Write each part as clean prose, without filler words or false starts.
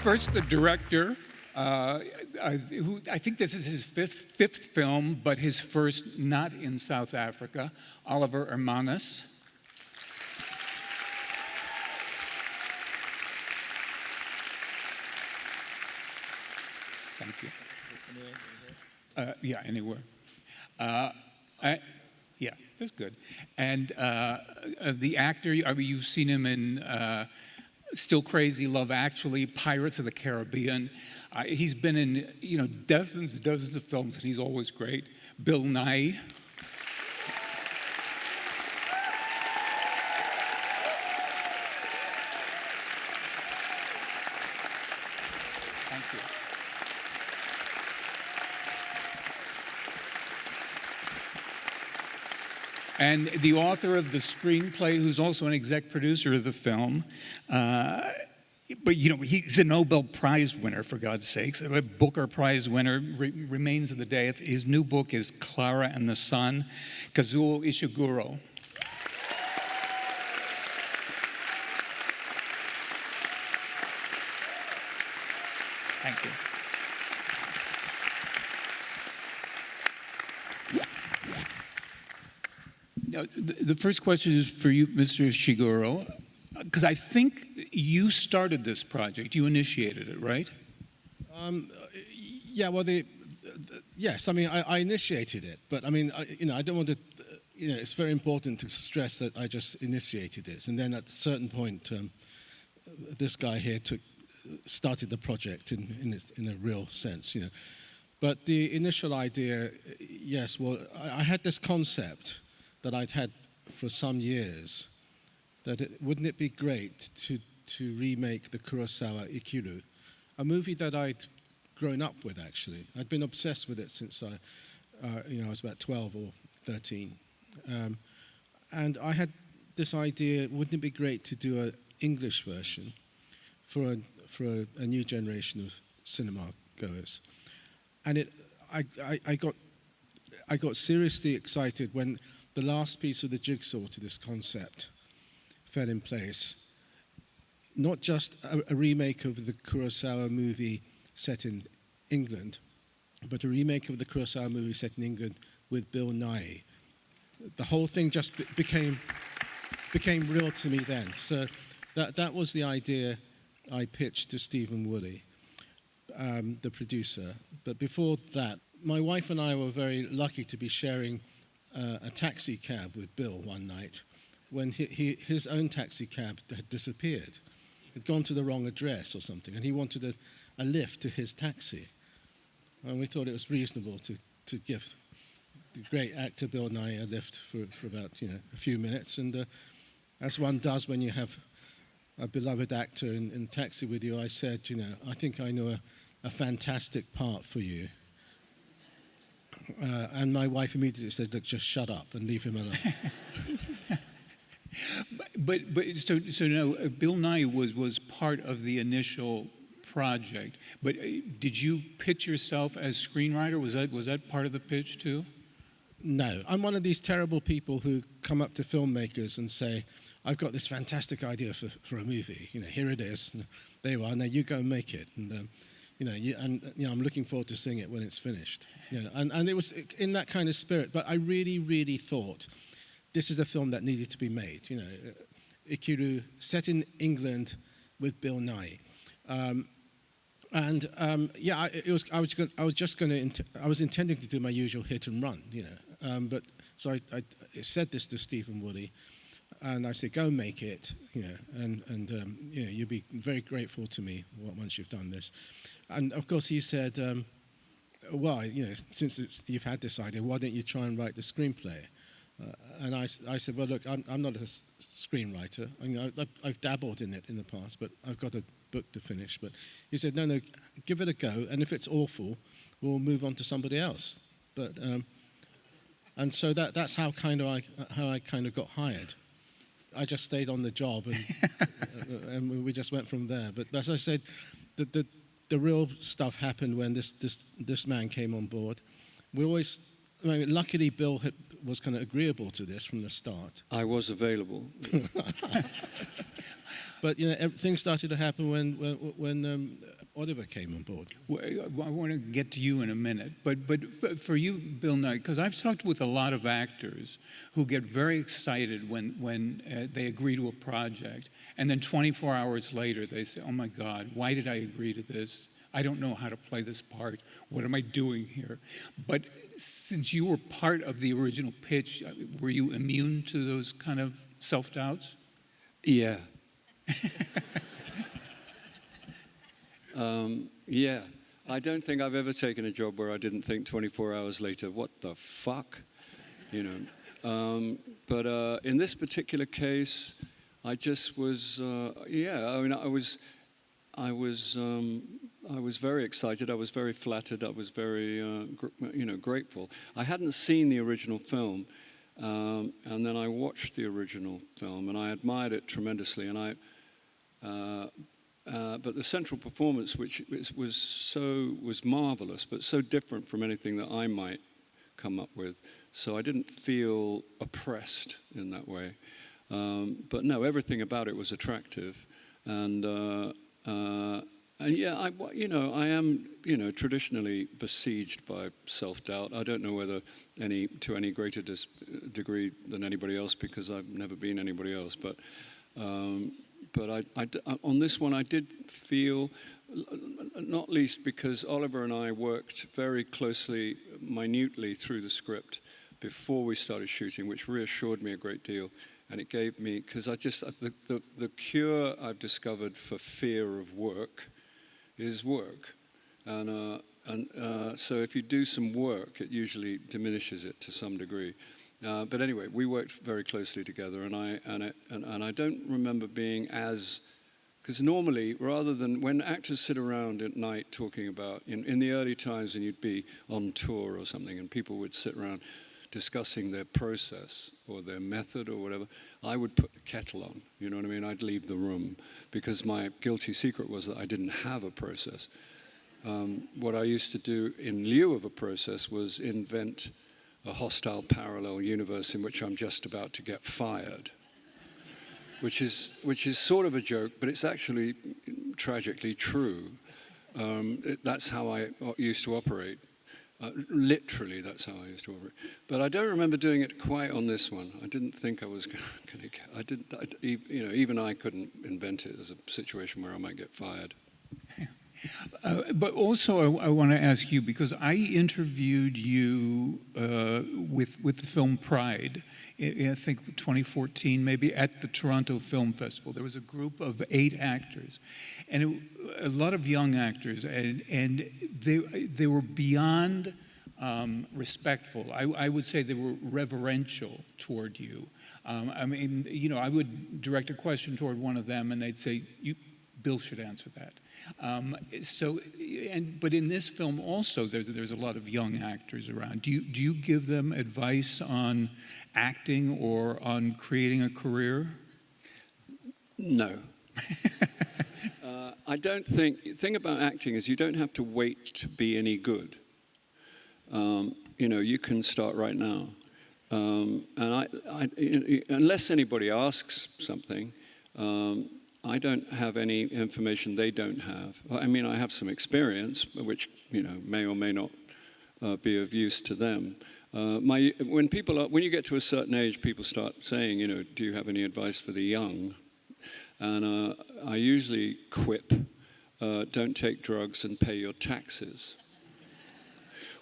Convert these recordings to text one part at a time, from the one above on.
first, the director, who I think this is his fifth film, but his first not in South Africa, Oliver Hermanus. Thank you. Yeah, anywhere. Yeah, that's good. And the actor, I mean, you've seen him in Still Crazy, Love Actually, Pirates of the Caribbean. He's been in, dozens and dozens of films, and he's always great. Bill Nighy. Thank you. And the author of the screenplay, who's also an exec producer of the film. But, he's a Nobel Prize winner, for God's sakes, a Booker Prize winner, remains of the day. His new book is Clara and the Sun, Kazuo Ishiguro. Thank you. Now, the first question is for you, Mr. Ishiguro, because I think you started this project. You initiated it, right? Yeah, well, yes, I mean, I initiated it, but I mean, I don't want to, it's very important to stress that I just initiated it. And then at a certain point, this guy here started the project in a real sense, But the initial idea, yes, well, I had this concept that I'd had for some years, that wouldn't it be great to remake the Kurosawa Ikiru, a movie that I'd grown up with, actually. I'd been obsessed with it since I was about 12 or 13. And I had this idea, wouldn't it be great to do an English version for a new generation of cinema goers? And I got seriously excited when the last piece of the jigsaw to this concept fell in place. Not just a remake of the Kurosawa movie set in England, but a remake of the Kurosawa movie set in England with Bill Nighy. The whole thing just became real to me then. So that was the idea I pitched to Stephen Woolley, the producer. But before that, my wife and I were very lucky to be sharing a taxi cab with Bill one night when his own taxi cab had disappeared. Had gone to the wrong address or something, and he wanted a lift to his taxi. And we thought it was reasonable to give the great actor Bill Nighy a lift for about a few minutes. And as one does when you have a beloved actor in taxi with you, I said, I think I know a fantastic part for you. And my wife immediately said, look, just shut up and leave him alone. So no, Bill Nighy was part of the initial project. But did you pitch yourself as screenwriter? Was that part of the pitch too? No, I'm one of these terrible people who come up to filmmakers and say, I've got this fantastic idea for a movie. Here it is. And there you are. Now you go and make it. And I'm looking forward to seeing it when it's finished. And it was in that kind of spirit. But I really, really thought this is a film that needed to be made. Ikiru, set in England with Bill Nighy. I was intending to do my usual hit and run. But so I said this to Stephen Woolley. And I said, go and make it, you'll be very grateful to me once you've done this. And of course he said, since you've had this idea, why don't you try and write the screenplay? And I said, well, look, I'm not a screenwriter. I've dabbled in it in the past, but I've got a book to finish. But he said, no, give it a go, and if it's awful, we'll move on to somebody else. But and so that's how I kind of got hired. I just stayed on the job, and we just went from there. But as I said, the real stuff happened when this man came on board. Luckily, Bill was kind of agreeable to this from the start. I was available. But things started to happen when Oliver came on board. Well, I want to get to you in a minute, but for you, Bill Nighy, because I've talked with a lot of actors who get very excited when they agree to a project, and then 24 hours later they say, "Oh my God, why did I agree to this? I don't know how to play this part. What am I doing here?" But since you were part of the original pitch, were you immune to those kind of self-doubts? Yeah. Yeah. I don't think I've ever taken a job where I didn't think 24 hours later, what the fuck? You know. But in this particular case, I just was, I mean, I was very excited. I was very flattered. I was very, grateful. I hadn't seen the original film, and then I watched the original film, and I admired it tremendously. And but the central performance, which was marvelous, but so different from anything that I might come up with. So I didn't feel oppressed in that way. But no, everything about it was attractive, and yeah, I am, traditionally besieged by self-doubt. I don't know whether to any greater degree than anybody else, because I've never been anybody else. But on this one, I did feel, not least because Oliver and I worked very closely, minutely through the script before we started shooting, which reassured me a great deal. And it gave me, because the cure I've discovered for fear of work is work. And so if you do some work, it usually diminishes it to some degree. But anyway, we worked very closely together, and I don't remember being as, because normally, rather than when actors sit around at night talking about, in the early times, and you'd be on tour or something, and people would sit around discussing their process or their method or whatever, I would put the kettle on, you know what I mean? I'd leave the room, because my guilty secret was that I didn't have a process. What I used to do in lieu of a process was invent a hostile parallel universe in which I'm just about to get fired, which is sort of a joke, but it's actually tragically true. That's how I used to operate. Literally, that's how I used to operate. But I don't remember doing it quite on this one. I didn't think I was going to get. I didn't. Even I couldn't invent it as a situation where I might get fired. But also, I want to ask you, because I interviewed you with the film Pride, I think 2014, maybe, at the Toronto Film Festival. There was a group of 8 actors, and a lot of young actors, and they were beyond respectful. I would say they were reverential toward you. I mean, I would direct a question toward one of them, and they'd say, Bill should answer that. But in this film also, there's a lot of young actors around. Do you give them advice on acting or on creating a career? No. I don't think. The thing about acting is you don't have to wait to be any good. You can start right now. And unless anybody asks something, I don't have any information they don't have. I mean, I have some experience, which may or may not be of use to them. When you get to a certain age, people start saying, do you have any advice for the young? And I usually quip, don't take drugs and pay your taxes,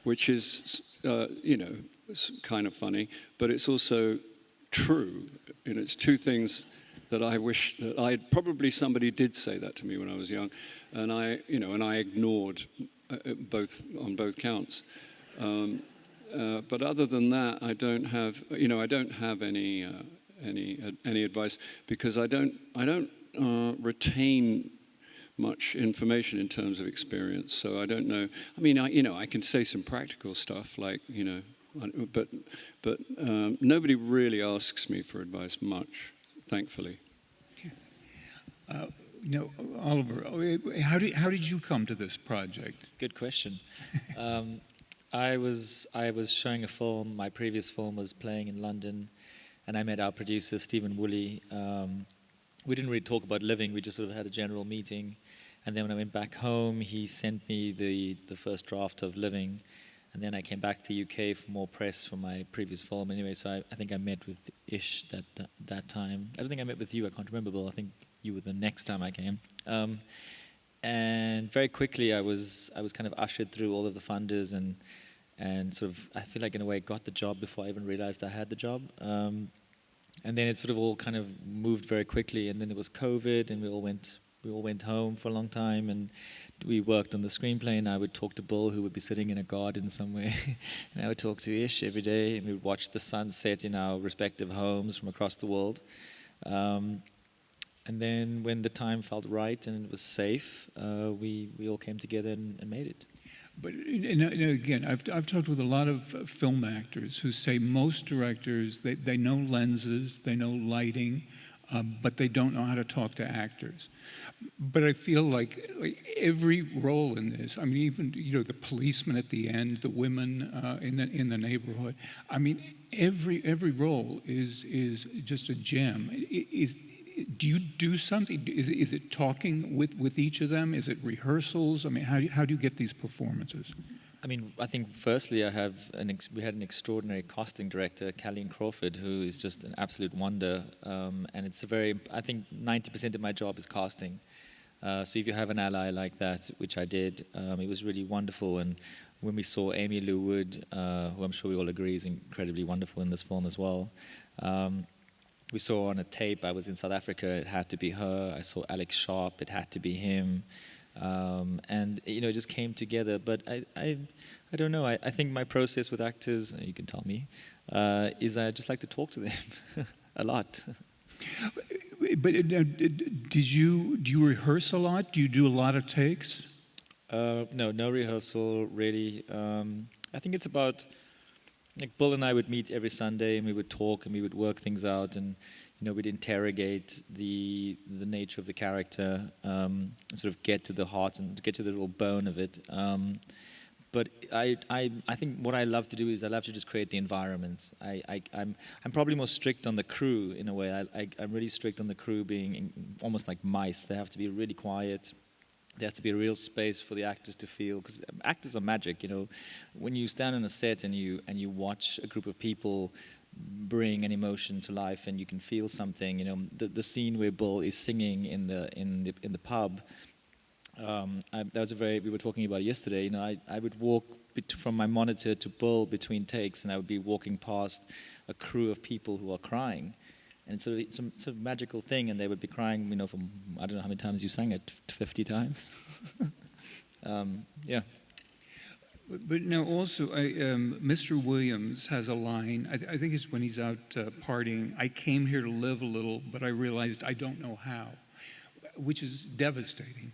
which is, it's kind of funny, but it's also true. It's two things that I wish that probably somebody did say that to me when I was young, and I ignored on both counts. But other than that, I don't have any advice, because I don't retain much information in terms of experience. So I don't know. I mean, I can say some practical stuff like but nobody really asks me for advice much, thankfully. Oliver, how did you come to this project? Good question. I was showing a film. My previous film was playing in London, and I met our producer Stephen Woolley. We didn't really talk about living. We just sort of had a general meeting, And then when I went back home, he sent me the first draft of Living. And then I came back to the UK for more press for my previous film. Anyway, so I think I met with Ish that time. I don't think I met with you. I can't remember, Bill. I think you were the next time I came. And very quickly, I was kind of ushered through all of the funders and sort of, I feel like in a way, got the job before I even realized I had the job. And then it sort of all kind of moved very quickly. And then there was COVID, and we all went home for a long time, and we worked on the screenplay, and I would talk to Bill, who would be sitting in a garden somewhere, and I would talk to Ish every day, and we would watch the sun set in our respective homes from across the world. And then when the time felt right and it was safe, we all came together and made it. But again, I've talked with a lot of film actors who say most directors, they know lenses, they know lighting, but they don't know how to talk to actors. But I feel like every role in this, I mean, even the policeman at the end, the women in the neighborhood. I mean, every role is just a gem. Do you do something? Is it talking with each of them? Is it rehearsals? I mean, how do you get these performances? I mean, I think firstly, we had an extraordinary casting director, Calleen Crawford, who is just an absolute wonder. And it's I think 90% of my job is casting. So if you have an ally like that, which I did, it was really wonderful. And when we saw Amy Lou Wood, who I'm sure we all agree is incredibly wonderful in this film as well, we saw on a tape, I was in South Africa, it had to be her. I saw Alex Sharp, it had to be him. And it just came together. But I don't know. I think my process with actors, you can tell me, is I just like to talk to them a lot. But do you rehearse a lot? Do you do a lot of takes? No rehearsal really. I think it's about, like, Bill and I would meet every Sunday and we would talk and we would work things out, and we'd interrogate the nature of the character, and sort of get to the heart and get to the real bone of it. But I think what I love to do is I love to just create the environment. I'm probably more strict on the crew in a way. I'm really strict on the crew being almost like mice. They have to be really quiet. There has to be a real space for the actors to feel, because actors are magic. When you stand on a set and you watch a group of people bring an emotion to life, and you can feel something. The scene where Bill is singing in the pub. That was we were talking about it yesterday. I would walk from my monitor to Bill between takes, and I would be walking past a crew of people who are crying. And it's a magical thing, and they would be crying, from, I don't know how many times you sang it, 50 times. Yeah. But now also, Mr. Williams has a line, I think it's when he's out partying, "I came here to live a little, but I realized I don't know how," which is devastating.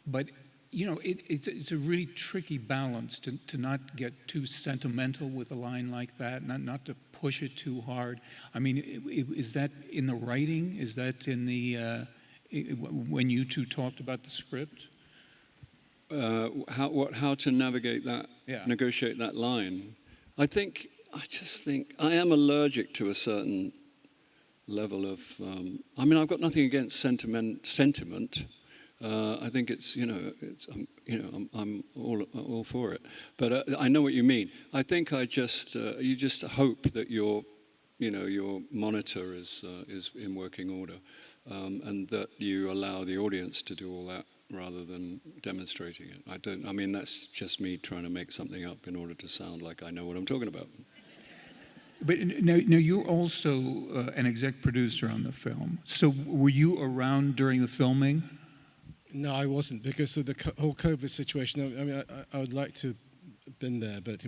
But, it's a really tricky balance to not get too sentimental with a line like that, not to push it too hard. I mean, is that in the writing? Is that in when you two talked about the script? How to navigate that, negotiate that line. I just think I am allergic to a certain level of. I've got nothing against sentiment. I think I'm all for it. But I know what you mean. I think you just hope that your monitor is in working order, and that you allow the audience to do all that rather than demonstrating it. That's just me trying to make something up in order to sound like I know what I'm talking about. But now you're also an exec producer on the film. So were you around during the filming? No, I wasn't, because of the whole COVID situation. I would like to have been there, but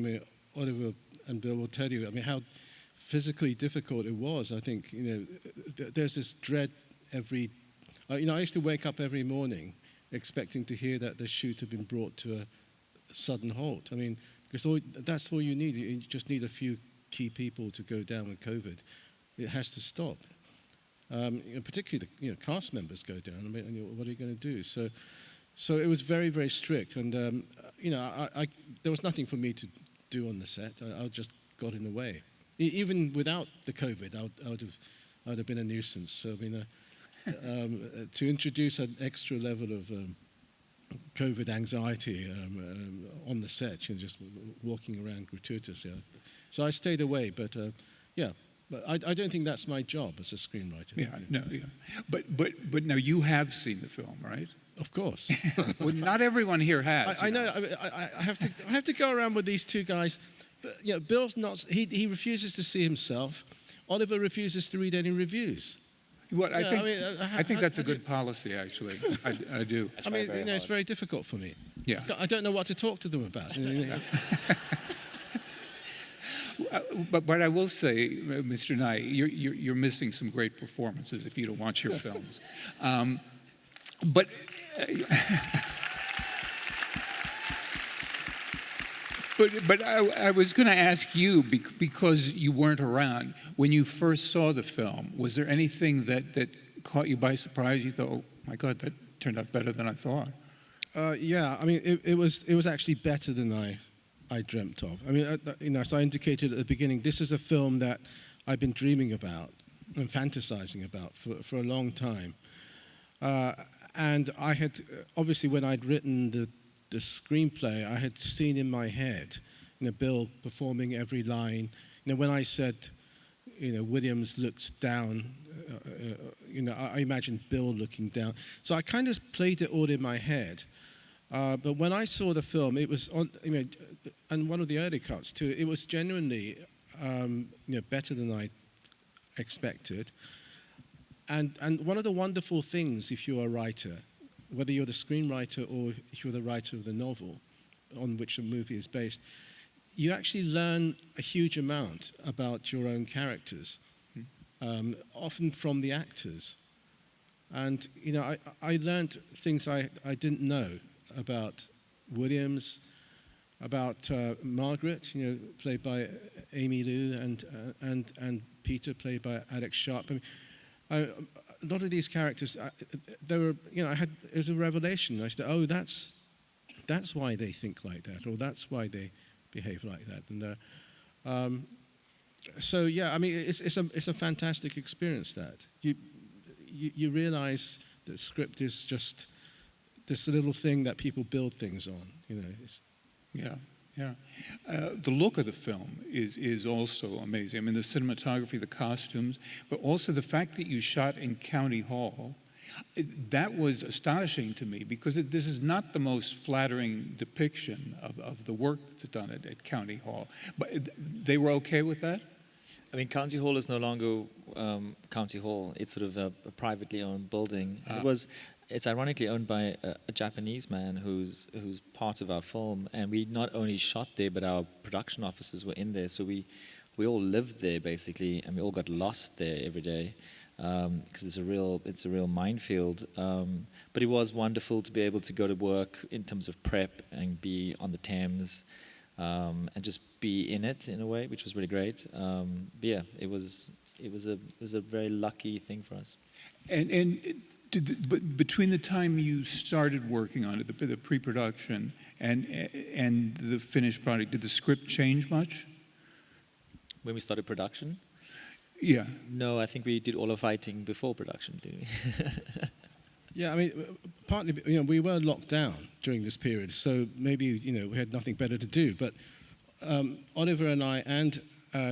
Oliver and Bill will tell you, how physically difficult it was. I think, there's this dread every. I used to wake up every morning expecting to hear that the shoot had been brought to a sudden halt. Because that's all you need. You just need a few key people to go down with COVID. It has to stop. Particularly the cast members go down. What are you going to do? So it was very, very strict, and there was nothing for me to do on the set. I just got in the way. Even without the COVID, I would have been a nuisance. So to introduce an extra level of COVID anxiety on the set, just walking around gratuitously. So I stayed away, but yeah. But I don't think that's my job as a screenwriter. Yeah, no, yeah. But now you have seen the film, right? Of course. Well, not everyone here has. I know. I have to go around with these two guys. But, Bill's not. He refuses to see himself. Oliver refuses to read any reviews. What I think, I think that's a how do good policy, actually. I do. I mean, it's very difficult for me. Yeah. I don't know what to talk to them about. But I will say, Mr. Nighy, you're missing some great performances if you don't watch your films. But I was going to ask you, because you weren't around, when you first saw the film, was there anything that caught you by surprise? You thought, oh my God, that turned out better than I thought. Yeah, I mean, it was actually better than I dreamt of. I mean, as I indicated at the beginning, this is a film that I've been dreaming about and fantasizing about for a long time. And I had, obviously, when I'd written the screenplay, I had seen in my head, Bill performing every line. When I said, Williams looks down, I imagined Bill looking down. So I kind of played it all in my head. But when I saw the film, it was on, and one of the early cuts too, it was genuinely, better than I expected. And one of the wonderful things, if you're a writer, whether you're the screenwriter or if you're the writer of the novel on which the movie is based, you actually learn a huge amount about your own characters, often from the actors. And, I learned things I didn't know about Williams, about Margaret, played by Amy Liu, and Peter, played by Alex Sharp. I mean, a lot of these characters, they were, it was a revelation. I said, oh, that's why they think like that, or that's why they behave like that. And so, yeah, I mean, it's a fantastic experience. That you realize that script is just this little thing that people build things on. Yeah. Yeah, the look of the film is also amazing. I mean, the cinematography, the costumes, but also the fact that you shot in County Hall, that was astonishing to me, because this is not the most flattering depiction of the work that's done at County Hall. But they were okay with that? I mean, County Hall is no longer County Hall. It's sort of a privately owned building. It's ironically owned by a Japanese man who's part of our film, and we not only shot there, but our production officers were in there. So we all lived there basically, and we all got lost there every day because it's a real minefield. But it was wonderful to be able to go to work in terms of prep and be on the Thames and just be in it in a way, which was really great. But yeah, it was a very lucky thing for us. And but between the time you started working on it, the pre-production, and the finished product, did the script change much? When we started production? Yeah. No, I think we did all our fighting before production, didn't we? Yeah, I mean, partly, we were locked down during this period, so maybe, we had nothing better to do. But Oliver and I and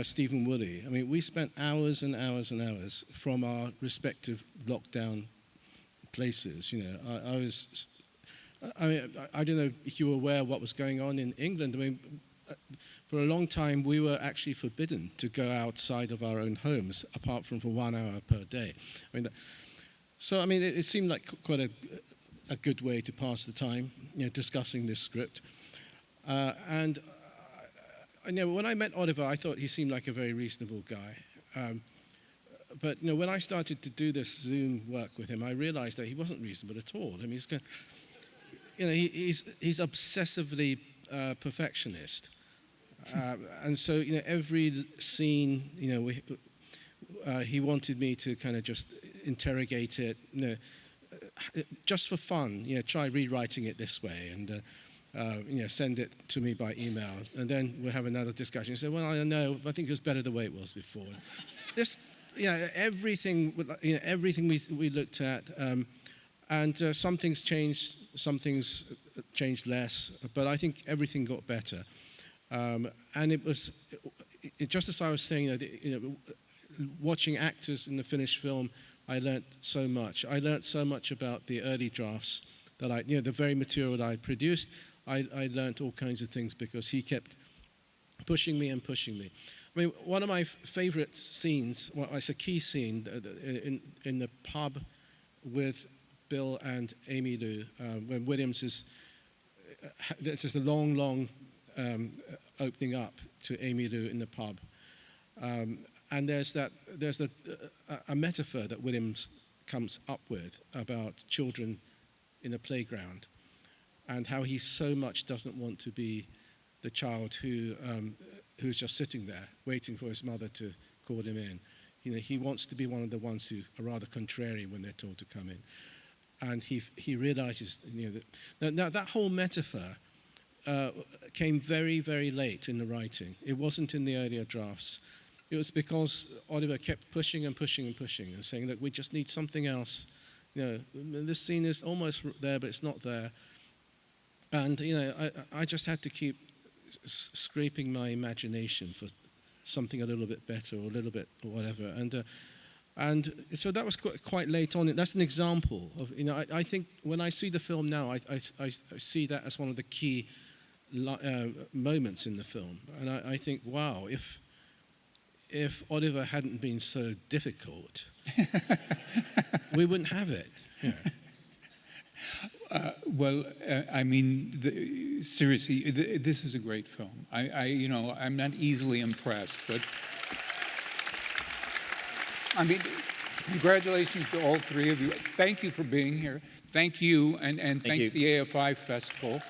Stephen Woolley, I mean, we spent hours and hours and hours from our respective lockdown places. I don't know if you were aware of what was going on in England. I mean, for a long time, we were actually forbidden to go outside of our own homes, apart from for 1 hour per day. It seemed like quite a good way to pass the time, discussing this script. And when I met Oliver, I thought he seemed like a very reasonable guy. But when I started to do this Zoom work with him, I realized that he wasn't reasonable at all. I mean, he's obsessively perfectionist, and so every scene, he wanted me to kind of just interrogate it, just for fun. Try rewriting it this way, and send it to me by email, and then we'll have another discussion. He said, "Well, I know, I think it was better the way it was before." Everything we looked at, And some things changed, some things changed less, but I think everything got better. And it was, just as I was saying, watching actors in the finished film, I learnt so much. I learnt so much about the early drafts that the very material that I produced. I learnt all kinds of things because he kept pushing me and pushing me. I mean, one of my favorite scenes, well, it's a key scene in the pub with Bill and Amy Lou, when Williams is, there's just a long opening up to Amy Lou in the pub. And there's a metaphor that Williams comes up with about children in a playground and how he so much doesn't want to be the child who's just sitting there waiting for his mother to call him in. He wants to be one of the ones who are rather contrary when they're told to come in. And he realizes that now that whole metaphor came very, very late in the writing. It wasn't in the earlier drafts. It was because Oliver kept pushing and pushing and pushing and saying that we just need something else. This scene is almost there, but it's not there. And I just had to keep scraping my imagination for something a little bit better or a little bit whatever. And so that was quite late on. That's an example of, I think when I see the film now, I see that as one of the key moments in the film. And I think, wow, if Oliver hadn't been so difficult, we wouldn't have it. Yeah. Well, I mean, seriously, this is a great film. I'm not easily impressed, but I mean, congratulations to all three of you. Thank you for being here. Thank you, and thanks to the AFI Festival.